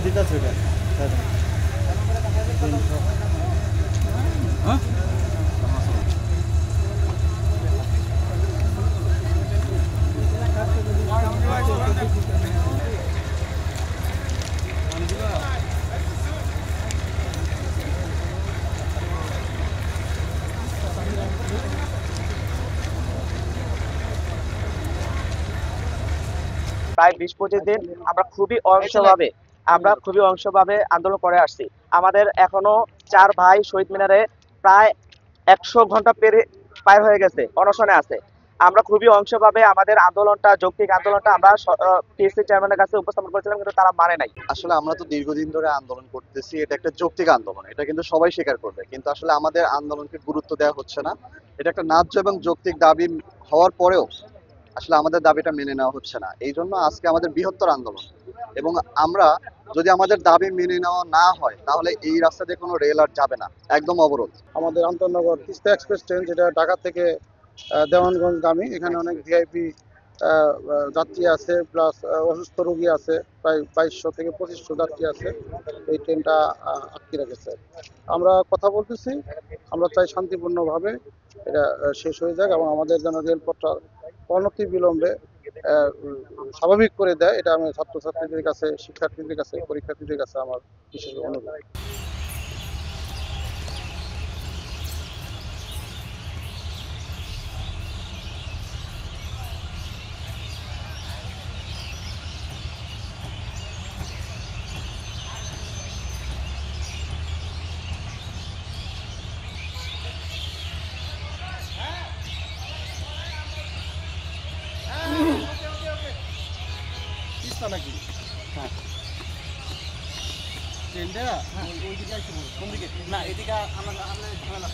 দিতেছে ওটা হ্যাঁ প্রায় ২০-২৫ দিন আমরা খুবই অংশভাবে আন্দোলন করে আসছি। আমাদের এখনো ৪ ভাই শহীদ মিনারে প্রায় ১০০ ঘন্টা পার হয়ে গেছে, অনশনে আছে। আমরা খুবই অংশভাবে আমাদের আন্দোলনটা, যৌক্তিক আন্দোলনটা আমরা পিএসসি চেয়ারম্যানের কাছে উপস্থাপন করেছিলাম, কিন্তু তারা মানে নাই। আসলে আমরা তো দীর্ঘদিন ধরে আন্দোলন করতেছি, এটা একটা যৌক্তিক আন্দোলন, এটা কিন্তু সবাই স্বীকার করবে, কিন্তু আসলে আমাদের আন্দোলনকে গুরুত্ব দেওয়া হচ্ছে না। এটা একটা ন্যায্য এবং যৌক্তিক দাবি হওয়ার পরেও আসলে আমাদের দাবিটা মেনে নেওয়া হচ্ছে না। এই জন্য আজকে আমাদের বৃহত্তর আন্দোলন, এবং আমরা যদি আমাদের দাবি মেনে নেওয়া না হয় তাহলে এই রাস্তা দিয়ে কোনো রেল আর যাবে না, একদম অবরোধ। আমাদের আন্তনগর তিস্তা এক্সপ্রেস ট্রেন, যেটা ঢাকা থেকে দেওয়ানগঞ্জ গামী, এখানে অনেক ভিআইপি যাত্রী আছে, প্লাস অসুস্থ রোগী আছে, প্রায় ২২০০ থেকে ২৫০০ যাত্রী আছে। এই ট্রেনটা আটকে রেখেছে। আমরা কথা বলতেছি, আমরা চাই শান্তিপূর্ণভাবে এটা শেষ হয়ে যাক, এবং আমাদের যেন রেলপথটা অনতি বিলম্বে স্বাভাবিক করে দেয়। এটা আমি ছাত্রছাত্রীদের কাছে, শিক্ষার্থীদের কাছে, পরীক্ষার্থীদের কাছে আমার বিশেষ অনুরোধ। নাকি হ্যাঁ ট্রেনটা ওই দিকে আসছে, কোন দিকে? না এদিকে আমরা ঝামেলা